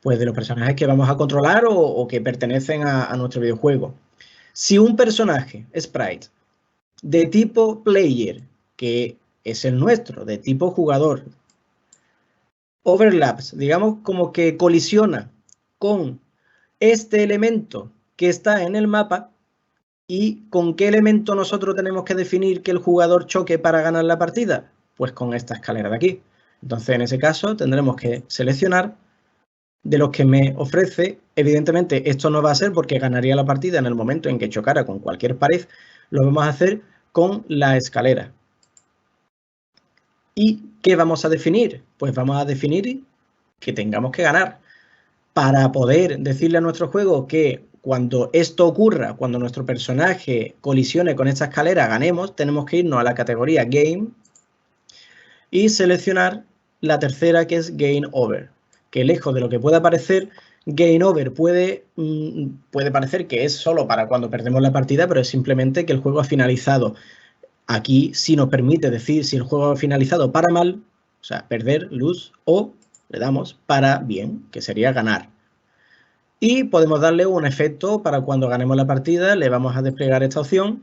Speaker 1: los personajes que vamos a controlar o que pertenecen a nuestro videojuego. Si un personaje sprite de tipo player, que es el nuestro, de tipo jugador, overlaps, digamos como que colisiona con este elemento que está en el mapa, ¿y con qué elemento nosotros tenemos que definir que el jugador choque para ganar la partida? Pues con esta escalera de aquí. Entonces, en ese caso, tendremos que seleccionar de los que me ofrece. Evidentemente, esto no va a ser porque ganaría la partida en el momento en que chocara con cualquier pared. Lo vamos a hacer con la escalera. ¿Y qué vamos a definir? Pues vamos a definir que tengamos que ganar. Para poder decirle a nuestro juego que cuando esto ocurra, cuando nuestro personaje colisione con esta escalera, ganemos, tenemos que irnos a la categoría Game y seleccionar la tercera, que es Game Over. Que lejos de lo que pueda parecer, Game Over puede parecer que es solo para cuando perdemos la partida, pero es simplemente que el juego ha finalizado. Aquí sí nos permite decir si el juego ha finalizado para mal, o sea, perder, lose, o le damos para bien, que sería ganar. Y podemos darle un efecto para cuando ganemos la partida, le vamos a desplegar esta opción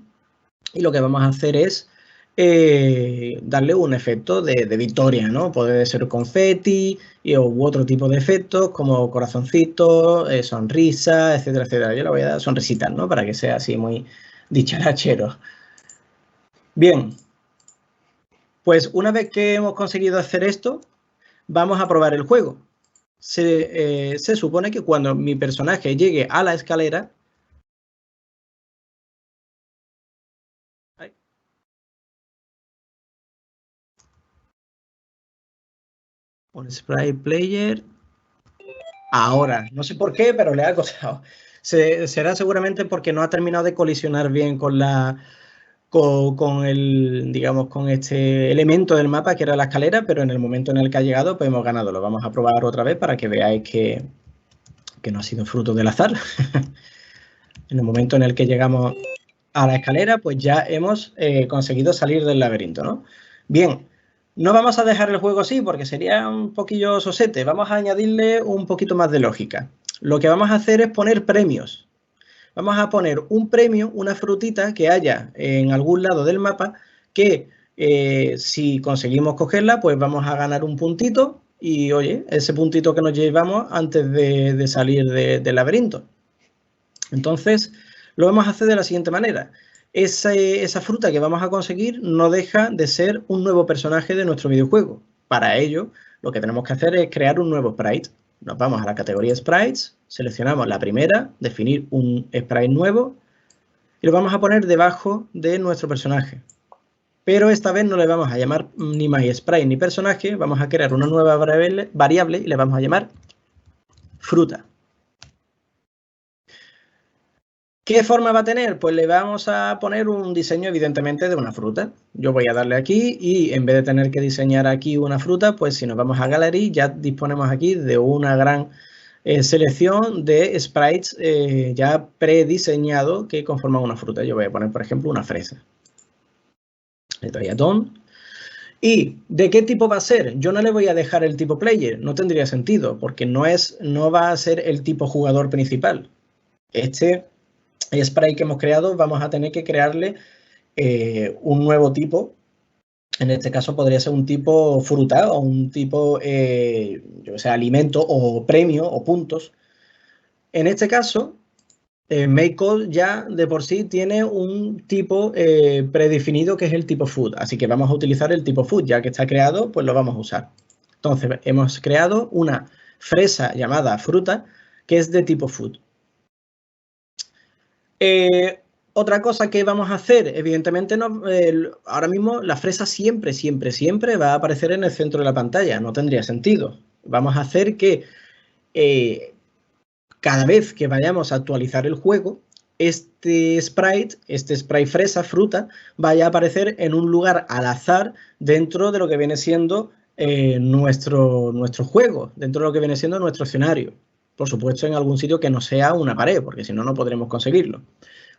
Speaker 1: y lo que vamos a hacer es darle un efecto de victoria, ¿no? Puede ser confeti u otro tipo de efectos como corazoncitos, sonrisa, etcétera, etcétera. Yo le voy a dar sonrisitas, ¿no? Para que sea así muy dicharachero. Bien, pues una vez que hemos conseguido hacer esto, vamos a probar el juego. Se supone que cuando mi personaje llegue a la escalera... On Sprite Player... Ahora, no sé por qué, pero le ha costado. Será seguramente porque no ha terminado de colisionar bien con este elemento del mapa que era la escalera, pero en el momento en el que ha llegado, pues hemos ganado. Lo vamos a probar otra vez para que veáis que no ha sido fruto del azar. En el momento en el que llegamos a la escalera, pues ya hemos conseguido salir del laberinto, ¿no? Bien, no vamos a dejar el juego así porque sería un poquillo sosete. Vamos a añadirle un poquito más de lógica. Lo que vamos a hacer es poner premios. Vamos a poner un premio, una frutita que haya en algún lado del mapa que si conseguimos cogerla, pues vamos a ganar un puntito y, oye, ese puntito que nos llevamos antes de salir del laberinto. Entonces, lo vamos a hacer de la siguiente manera. esa fruta que vamos a conseguir no deja de ser un nuevo personaje de nuestro videojuego. Para ello, lo que tenemos que hacer es crear un nuevo sprite. Nos vamos a la categoría Sprites, seleccionamos la primera, definir un sprite nuevo y lo vamos a poner debajo de nuestro personaje. Pero esta vez no le vamos a llamar ni MySprite ni personaje, vamos a crear una nueva variable y le vamos a llamar fruta. ¿Qué forma va a tener? Pues le vamos a poner un diseño evidentemente de una fruta. Yo voy a darle aquí y en vez de tener que diseñar aquí una fruta, pues si nos vamos a Gallery ya disponemos aquí de una gran selección de sprites ya prediseñado que conforman una fruta. Yo voy a poner, por ejemplo, una fresa. Le doy a Done. ¿Y de qué tipo va a ser? Yo no le voy a dejar el tipo player, no tendría sentido, porque no va a ser el tipo jugador principal. Este sprite que hemos creado vamos a tener que crearle un nuevo tipo. En este caso podría ser un tipo fruta o un tipo, yo sé, alimento o premio o puntos. En este caso, MakeCode ya de por sí tiene un tipo predefinido que es el tipo food. Así que vamos a utilizar el tipo food, ya que está creado, pues lo vamos a usar. Entonces, hemos creado una fresa llamada fruta que es de tipo food. Otra cosa que vamos a hacer, evidentemente, ahora mismo la fresa siempre va a aparecer en el centro de la pantalla, no tendría sentido. Vamos a hacer que cada vez que vayamos a actualizar el juego, este sprite fresa, fruta, vaya a aparecer en un lugar al azar dentro de lo que viene siendo nuestro juego, dentro de lo que viene siendo nuestro escenario. Por supuesto, en algún sitio que no sea una pared, porque si no, no podremos conseguirlo.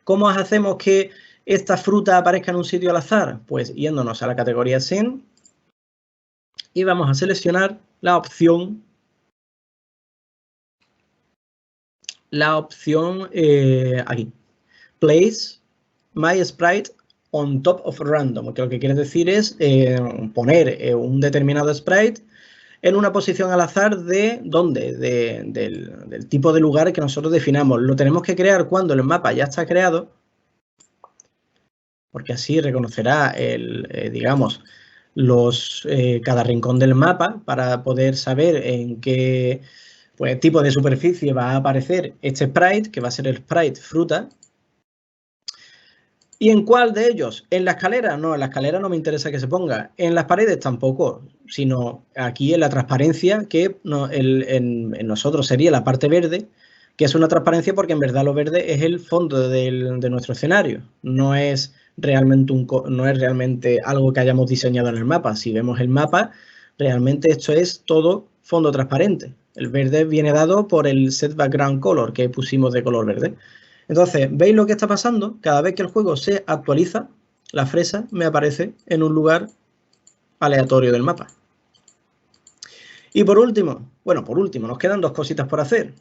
Speaker 1: ¿Cómo hacemos que esta fruta aparezca en un sitio al azar? Pues yéndonos a la categoría Scene y vamos a seleccionar la opción aquí, Place My Sprite on top of random, que lo que quiere decir es poner un determinado sprite en una posición al azar de ¿dónde? Del tipo de lugar que nosotros definamos. Lo tenemos que crear cuando el mapa ya está creado, porque así reconocerá digamos, cada rincón del mapa para poder saber en qué pues, tipo de superficie va a aparecer este sprite, que va a ser el sprite fruta. ¿Y en cuál de ellos? ¿En la escalera? No, en la escalera no me interesa que se ponga. En las paredes tampoco, sino aquí en la transparencia, que en nosotros sería la parte verde, que es una transparencia porque en verdad lo verde es el fondo de nuestro escenario. No es realmente algo que hayamos diseñado en el mapa. Si vemos el mapa, realmente esto es todo fondo transparente. El verde viene dado por el set background color que pusimos de color verde. Entonces, ¿veis lo que está pasando? Cada vez que el juego se actualiza, la fresa me aparece en un lugar aleatorio del mapa. Y por último, nos quedan dos cositas por hacer.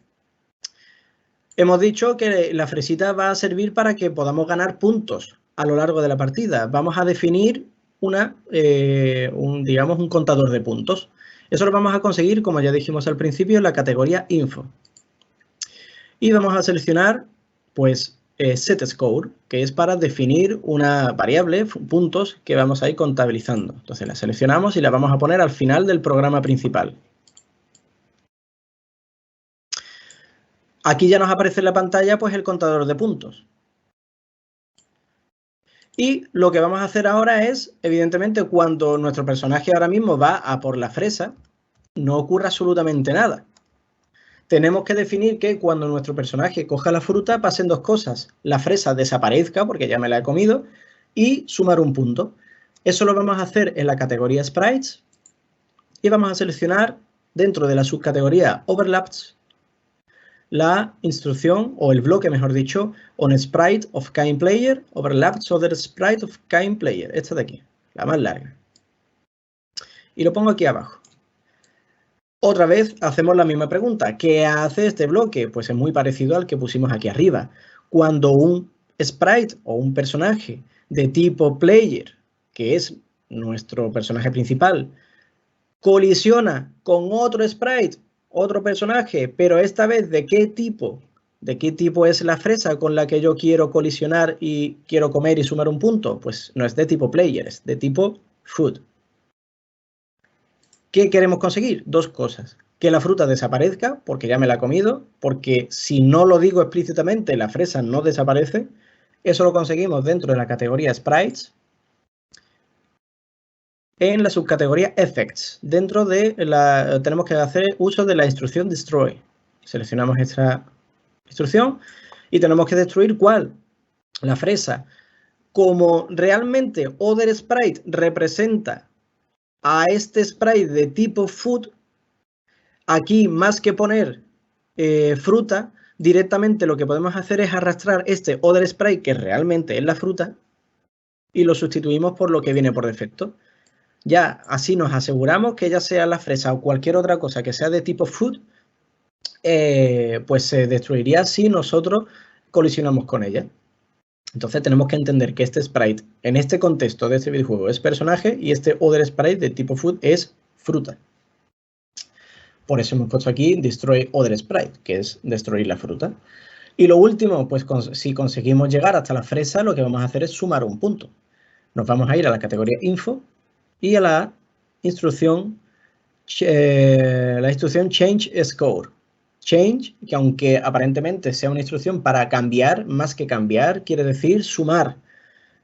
Speaker 1: Hemos dicho que la fresita va a servir para que podamos ganar puntos a lo largo de la partida. Vamos a definir digamos, un contador de puntos. Eso lo vamos a conseguir, como ya dijimos al principio, en la categoría Info. Y vamos a seleccionar, pues, setScore, que es para definir una variable, puntos, que vamos a ir contabilizando. Entonces la seleccionamos y la vamos a poner al final del programa principal. Aquí ya nos aparece en la pantalla pues el contador de puntos. Y lo que vamos a hacer ahora es, evidentemente, cuando nuestro personaje ahora mismo va a por la fresa, no ocurre absolutamente nada. Tenemos que definir que cuando nuestro personaje coja la fruta pasen dos cosas. La fresa desaparezca porque ya me la he comido y sumar un punto. Eso lo vamos a hacer en la categoría Sprites y vamos a seleccionar dentro de la subcategoría Overlaps la instrucción o el bloque, mejor dicho, on sprite of kind player overlaps other sprite of kind player. Esta de aquí, la más larga. Y lo pongo aquí abajo. Otra vez hacemos la misma pregunta. ¿Qué hace este bloque? Pues es muy parecido al que pusimos aquí arriba. Cuando un sprite o un personaje de tipo player, que es nuestro personaje principal, colisiona con otro sprite, otro personaje, pero esta vez ¿de qué tipo? ¿De qué tipo es la fresa con la que yo quiero colisionar y quiero comer y sumar un punto? Pues no es de tipo player, es de tipo food. ¿Qué queremos conseguir? Dos cosas. Que la fruta desaparezca, porque ya me la he comido, porque si no lo digo explícitamente, la fresa no desaparece. Eso lo conseguimos dentro de la categoría Sprites, en la subcategoría Effects. Dentro de la tenemos que hacer uso de la instrucción Destroy. Seleccionamos esta instrucción y tenemos que destruir ¿cuál? La fresa. Como realmente Other Sprite representa a este sprite de tipo food, aquí más que poner fruta, directamente lo que podemos hacer es arrastrar este Other Sprite que realmente es la fruta y lo sustituimos por lo que viene por defecto. Ya así nos aseguramos que ya sea la fresa o cualquier otra cosa que sea de tipo food, pues se destruiría si nosotros colisionamos con ella. Entonces tenemos que entender que este sprite en este contexto de este videojuego es personaje y este other sprite de tipo food es fruta. Por eso hemos puesto aquí destroy other sprite, que es destruir la fruta. Y lo último, pues si conseguimos llegar hasta la fresa, lo que vamos a hacer es sumar un punto. Nos vamos a ir a la categoría info y a la instrucción change score. Change, que aunque aparentemente sea una instrucción para cambiar, más que cambiar, quiere decir sumar.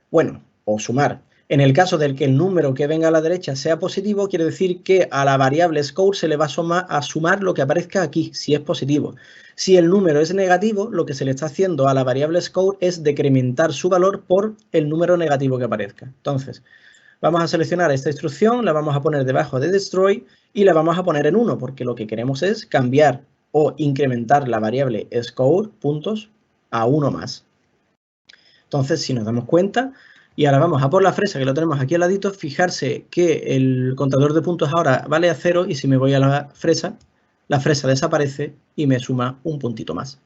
Speaker 1: Bueno, o sumar. En el caso del que el número que venga a la derecha sea positivo, quiere decir que a la variable score se le va a sumar lo que aparezca aquí, si es positivo. Si el número es negativo, lo que se le está haciendo a la variable score es decrementar su valor por el número negativo que aparezca. Entonces, vamos a seleccionar esta instrucción, la vamos a poner debajo de destroy y la vamos a poner en 1, porque lo que queremos es cambiar o incrementar la variable score puntos a 1 más. Entonces, si nos damos cuenta, y ahora vamos a por la fresa, que lo tenemos aquí al ladito, fijarse que el contador de puntos ahora vale a 0 y si me voy a la fresa desaparece y me suma un puntito más.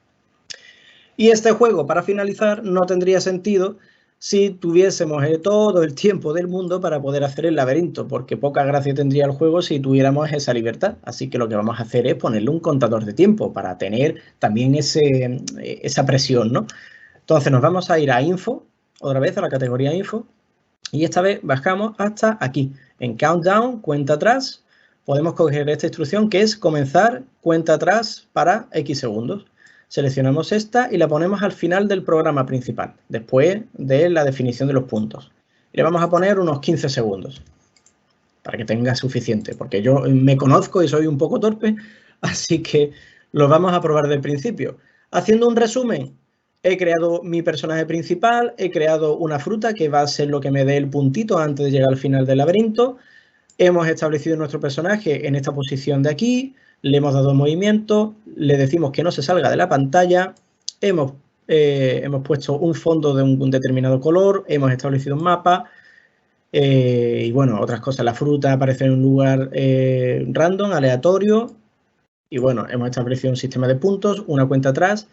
Speaker 1: Y este juego, para finalizar, no tendría sentido si tuviésemos todo el tiempo del mundo para poder hacer el laberinto, porque poca gracia tendría el juego si tuviéramos esa libertad. Así que lo que vamos a hacer es ponerle un contador de tiempo para tener también esa presión, ¿no? Entonces nos vamos a ir a Info, otra vez a la categoría Info, y esta vez bajamos hasta aquí. En Countdown, cuenta atrás, podemos coger esta instrucción que es comenzar cuenta atrás para X segundos. Seleccionamos esta y la ponemos al final del programa principal, después de la definición de los puntos. Y le vamos a poner unos 15 segundos, para que tenga suficiente, porque yo me conozco y soy un poco torpe, así que lo vamos a probar del principio. Haciendo un resumen, he creado mi personaje principal, he creado una fruta que va a ser lo que me dé el puntito antes de llegar al final del laberinto. Hemos establecido nuestro personaje en esta posición de aquí, le hemos dado movimiento, le decimos que no se salga de la pantalla, hemos puesto un fondo de un determinado color, hemos establecido un mapa y bueno, otras cosas. La fruta aparece en un lugar random, aleatorio y bueno, hemos establecido un sistema de puntos, una cuenta atrás.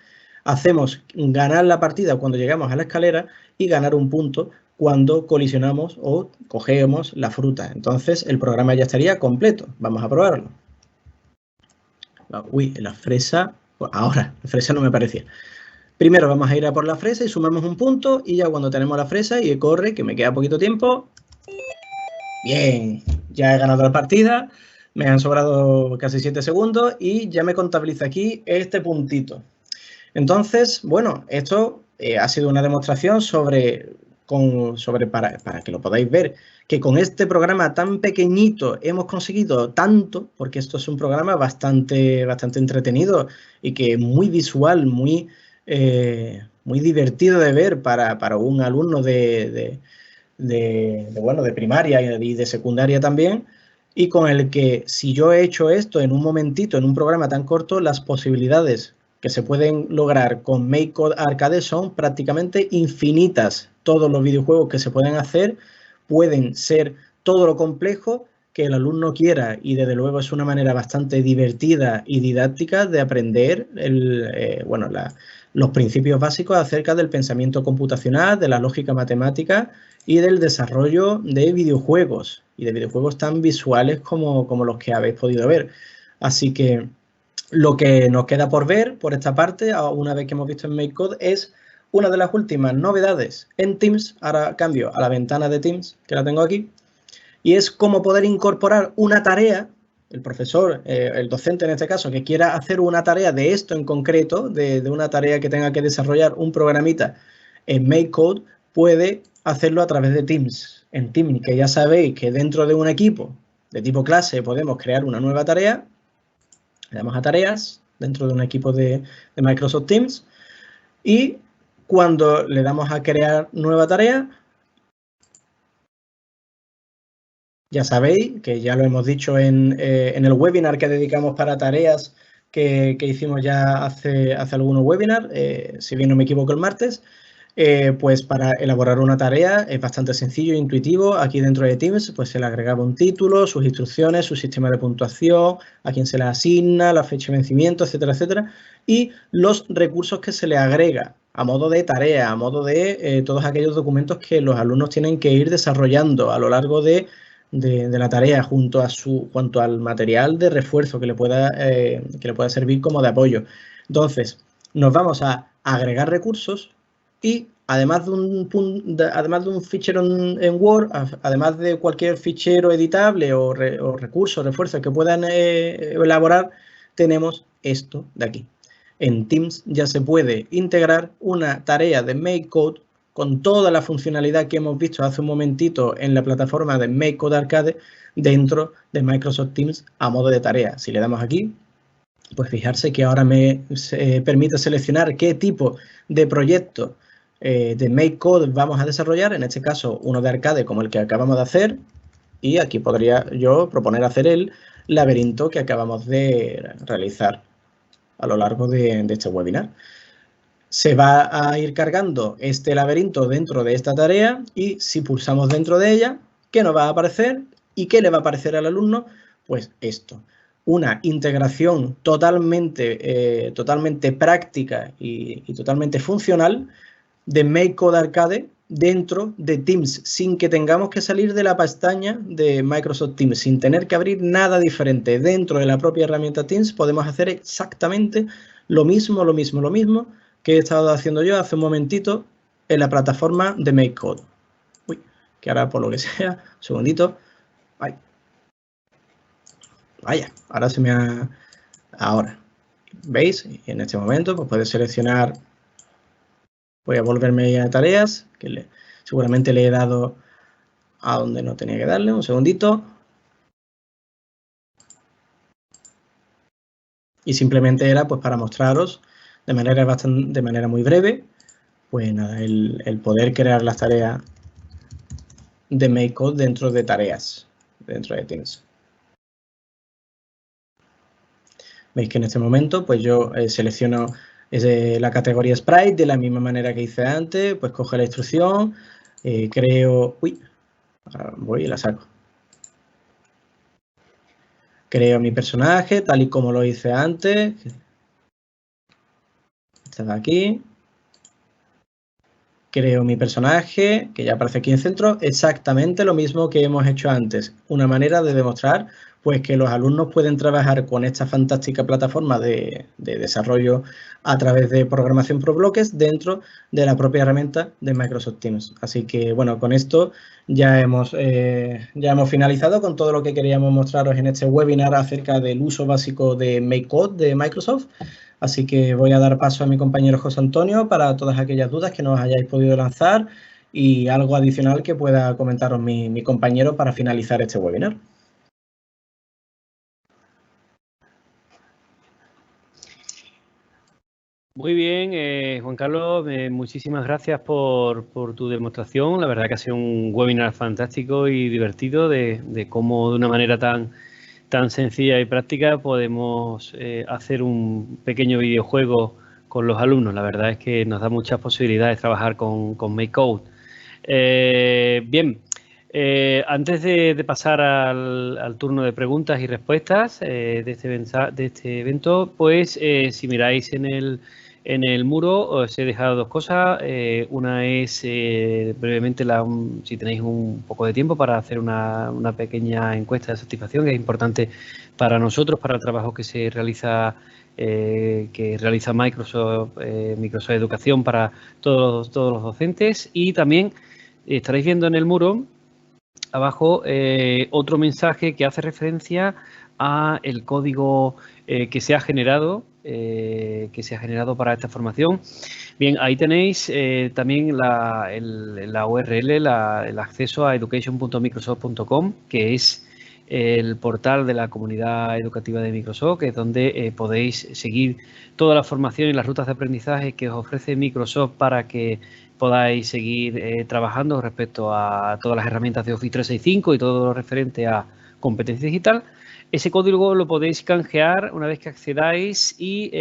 Speaker 1: Hacemos ganar la partida cuando llegamos a la escalera y ganar un punto cuando colisionamos o cogemos la fruta. Entonces el programa ya estaría completo. Vamos a probarlo. Uy, la fresa. Ahora, la fresa no me parecía. Primero vamos a ir a por la fresa y sumamos un punto y ya cuando tenemos la fresa y corre, que me queda poquito tiempo. Bien, ya he ganado la partida. Me han sobrado casi 7 segundos y ya me contabiliza aquí este puntito. Entonces, bueno, esto ha sido una demostración para que lo podáis ver, que con este programa tan pequeñito hemos conseguido tanto, porque esto es un programa bastante entretenido y que es muy visual, muy divertido de ver para un alumno de primaria y de secundaria también, y con el que si yo he hecho esto en un momentito, en un programa tan corto, las posibilidades que se pueden lograr con MakeCode Arcade son prácticamente infinitas. Todos los videojuegos que se pueden hacer pueden ser todo lo complejo que el alumno quiera y desde luego es una manera bastante divertida y didáctica de aprender los principios básicos acerca del pensamiento computacional, de la lógica matemática y del desarrollo de videojuegos y de videojuegos tan visuales como los que habéis podido ver. Así que Lo que nos queda por ver por esta parte, una vez que hemos visto en MakeCode, es una de las últimas novedades en Teams. Ahora cambio a la ventana de Teams, que la tengo aquí, y es cómo poder incorporar una tarea, el profesor, el docente en este caso, que quiera hacer una tarea de esto en concreto, de una tarea que tenga que desarrollar un programita en MakeCode, puede hacerlo a través de Teams. En Teams, que ya sabéis que dentro de un equipo de tipo clase podemos crear una nueva tarea. Le damos a tareas dentro de un equipo de Microsoft Teams y cuando le damos a crear nueva tarea, ya sabéis que ya lo hemos dicho en el webinar que dedicamos para tareas que hicimos ya hace algunos webinars, si bien no me equivoco el martes, pues para elaborar una tarea es bastante sencillo e intuitivo. Aquí dentro de Teams pues se le agregaba un título, sus instrucciones, su sistema de puntuación, a quién se le asigna, la fecha de vencimiento, etcétera, etcétera, y los recursos que se le agrega a modo de tarea, a modo de todos aquellos documentos que los alumnos tienen que ir desarrollando a lo largo de la tarea junto al material de refuerzo que le pueda servir como de apoyo. Entonces, nos vamos a agregar recursos y además de un fichero en Word, además de cualquier fichero editable o recurso, refuerzo que puedan elaborar, tenemos esto de aquí. En Teams ya se puede integrar una tarea de MakeCode con toda la funcionalidad que hemos visto hace un momentito en la plataforma de MakeCode Arcade dentro de Microsoft Teams a modo de tarea. Si le damos aquí, pues fijarse que ahora me permite seleccionar qué tipo de proyecto de MakeCode vamos a desarrollar, en este caso uno de arcade como el que acabamos de hacer, y aquí podría yo proponer hacer el laberinto que acabamos de realizar a lo largo de este webinar. Se va a ir cargando este laberinto dentro de esta tarea y si pulsamos dentro de ella, ¿qué nos va a aparecer? ¿Y qué le va a aparecer al alumno? Pues esto, una integración totalmente práctica y totalmente funcional de MakeCode Arcade dentro de Teams, sin que tengamos que salir de la pestaña de Microsoft Teams, sin tener que abrir nada diferente. Dentro de la propia herramienta Teams podemos hacer exactamente lo mismo que he estado haciendo yo hace un momentito en la plataforma de MakeCode. Uy, que ahora por lo que sea, un segundito. Ay. Vaya, ahora se me ha... Ahora, ¿veis? En este momento pues puedes seleccionar... Voy a volverme a tareas, que seguramente le he dado a donde no tenía que darle. Un segundito. Y simplemente era pues para mostraros de manera muy breve, pues nada, el poder crear las tareas de MakeCode dentro de tareas, dentro de Teams. Veis que en este momento pues yo selecciono la categoría Sprite de la misma manera que hice antes, pues coge la instrucción, creo... Uy, ahora voy y la saco. Creo mi personaje tal y como lo hice antes. Este de aquí. Creo mi personaje, que ya aparece aquí en centro, exactamente lo mismo que hemos hecho antes. Una manera de demostrar pues, que los alumnos pueden trabajar con esta fantástica plataforma de desarrollo a través de programación por bloques dentro de la propia herramienta de Microsoft Teams. Así que, bueno, con esto ya hemos finalizado con todo lo que queríamos mostraros en este webinar acerca del uso básico de MakeCode de Microsoft. Así que voy a dar paso a mi compañero José Antonio para todas aquellas dudas que nos hayáis podido lanzar y algo adicional que pueda comentaros mi compañero para finalizar este webinar.
Speaker 2: Muy bien, Juan Carlos, muchísimas gracias por tu demostración. La verdad que ha sido un webinar fantástico y divertido de cómo de una manera tan sencilla y práctica podemos hacer un pequeño videojuego con los alumnos. La verdad es que nos da muchas posibilidades de trabajar con MakeCode. Bien, antes de pasar al turno de preguntas y respuestas de este evento, pues si miráis en En el muro os he dejado dos cosas. Una es brevemente, si tenéis un poco de tiempo, para hacer una pequeña encuesta de satisfacción, que es importante para nosotros, para el trabajo que realiza Microsoft, Microsoft Educación para todos los docentes. Y también estaréis viendo en el muro abajo otro mensaje que hace referencia a el código que se ha generado para esta formación. Bien, ahí tenéis también la URL, el acceso a education.microsoft.com, que es el portal de la comunidad educativa de Microsoft, que es donde podéis seguir toda la formación y las rutas de aprendizaje que os ofrece Microsoft para que podáis seguir trabajando respecto a todas las herramientas de Office 365 y todo lo referente a competencia digital. Ese código lo podéis canjear una vez que accedáis y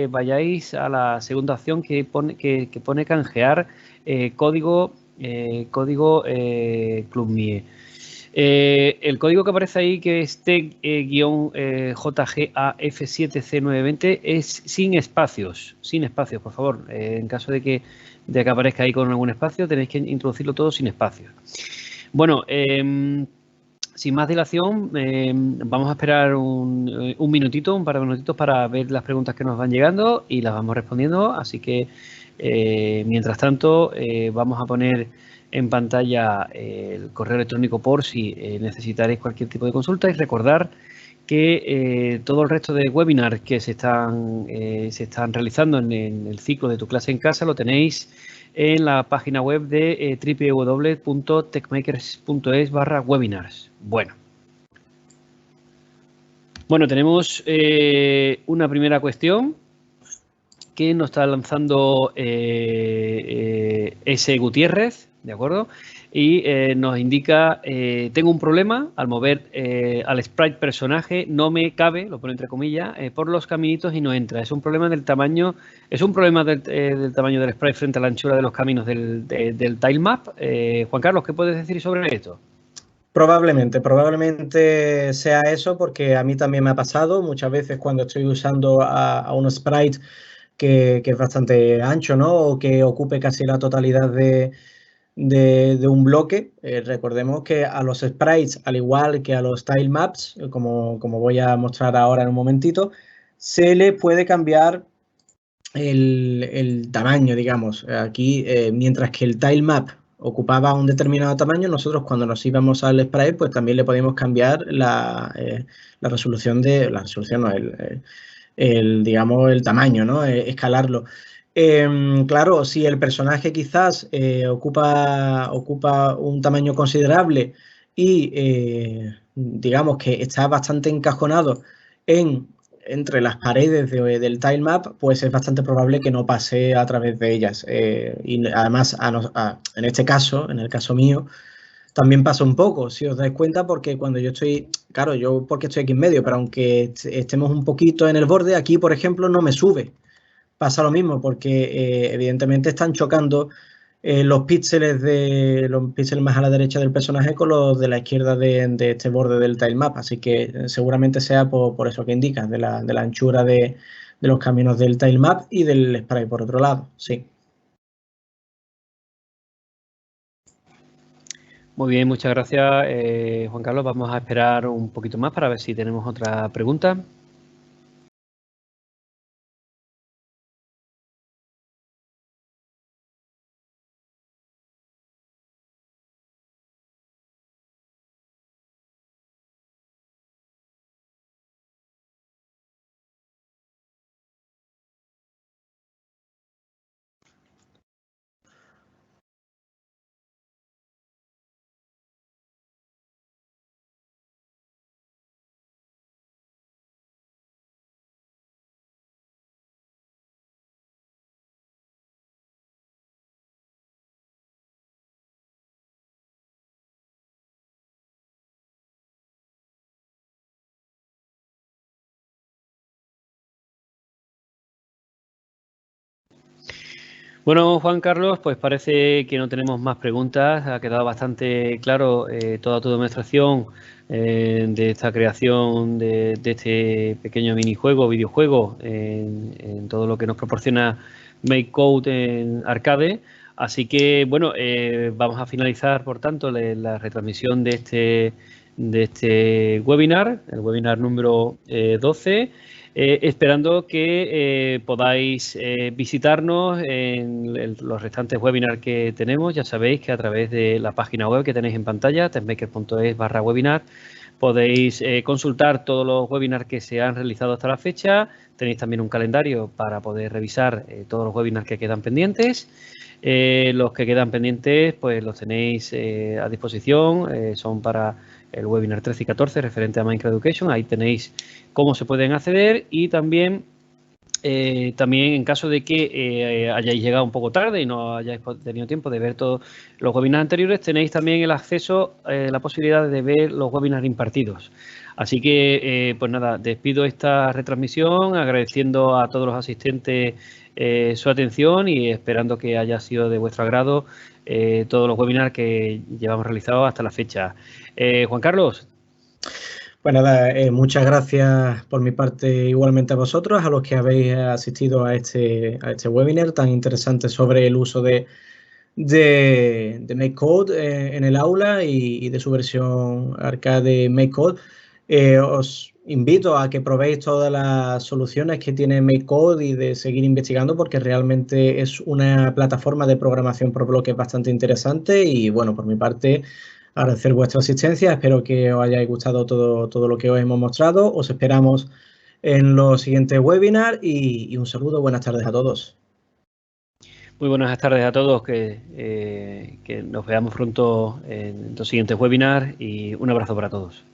Speaker 2: vayáis a la segunda opción que pone canjear código Club MIE. El código que aparece ahí, que es TEC-JGAF7C920, es sin espacios, por favor. En caso de que aparezca ahí con algún espacio, tenéis que introducirlo todo sin espacios. Bueno, sin más dilación, vamos a esperar un minutito, un par de minutitos para ver las preguntas que nos van llegando y las vamos respondiendo. Así que, mientras tanto, vamos a poner en pantalla el correo electrónico por si necesitaréis cualquier tipo de consulta, y recordar que todo el resto de webinars que se están realizando en el ciclo de Tu Clase en Casa lo tenéis en la página web de www.techmakers.es/webinars. Bueno, tenemos una primera cuestión que nos está lanzando S. Gutiérrez, ¿de acuerdo? Y nos indica, tengo un problema al mover al sprite personaje, no me cabe, lo pone entre comillas, por los caminitos y no entra. Es un problema del tamaño, del tamaño del sprite frente a la anchura de los caminos del tilemap. Juan Carlos, ¿qué puedes decir sobre esto?
Speaker 1: Probablemente sea eso, porque a mí también me ha pasado muchas veces cuando estoy usando a un sprite que es bastante ancho, ¿no? O que ocupe casi la totalidad de un bloque. Recordemos que a los sprites, al igual que a los tile maps, como voy a mostrar ahora en un momentito, se le puede cambiar el tamaño, digamos. Aquí, mientras que el tile map ocupaba un determinado tamaño, nosotros cuando nos íbamos al sprite, pues también le podíamos cambiar la resolución no, digamos, el tamaño, ¿no? Escalarlo. Claro, si el personaje quizás ocupa un tamaño considerable y digamos que está bastante encajonado entre las paredes del tilemap, pues es bastante probable que no pase a través de ellas. Y además, en este caso, en el caso mío, también pasa un poco, si os dais cuenta, porque cuando yo estoy, claro, yo porque estoy aquí en medio, pero aunque estemos un poquito en el borde, aquí, por ejemplo, no me sube. Pasa lo mismo, porque evidentemente están chocando los píxeles más a la derecha del personaje con los de la izquierda de este borde del tilemap. Así que seguramente sea por eso que indicas, de la anchura de los caminos del tilemap y del spray por otro lado, sí.
Speaker 2: Muy bien, muchas gracias, Juan Carlos. Vamos a esperar un poquito más para ver si tenemos otra pregunta. Bueno, Juan Carlos, pues parece que no tenemos más preguntas. Ha quedado bastante claro toda tu demostración de esta creación de este pequeño minijuego, videojuego, en todo lo que nos proporciona MakeCode en arcade. Así que, bueno, vamos a finalizar, por tanto, la retransmisión de este webinar, el webinar número 12. Esperando que podáis visitarnos en los restantes webinars que tenemos. Ya sabéis que a través de la página web que tenéis en pantalla, testmaker.es/webinar, podéis consultar todos los webinars que se han realizado hasta la fecha. Tenéis también un calendario para poder revisar todos los webinars que quedan pendientes. Los que quedan pendientes, pues los tenéis a disposición. Son para el webinar 13 y 14 referente a Minecraft Education. Ahí tenéis cómo se pueden acceder y también en caso de que hayáis llegado un poco tarde y no hayáis tenido tiempo de ver todos los webinars anteriores, tenéis también el acceso, la posibilidad de ver los webinars impartidos. Así que, pues nada, despido esta retransmisión agradeciendo a todos los asistentes su atención y esperando que haya sido de vuestro agrado todos los webinars que llevamos realizados hasta la fecha. Juan Carlos.
Speaker 1: Pues nada, muchas gracias por mi parte igualmente a vosotros, a los que habéis asistido a este webinar tan interesante sobre el uso de MakeCode en el aula y de su versión arcade MakeCode. Os invito a que probéis todas las soluciones que tiene MakeCode y de seguir investigando porque realmente es una plataforma de programación por bloques bastante interesante y bueno, por mi parte agradecer vuestra asistencia, espero que os haya gustado todo lo que os hemos mostrado, os esperamos en los siguientes webinars y un saludo, buenas tardes a todos.
Speaker 2: Muy buenas tardes a todos, que nos veamos pronto en los siguientes webinars y un abrazo para todos.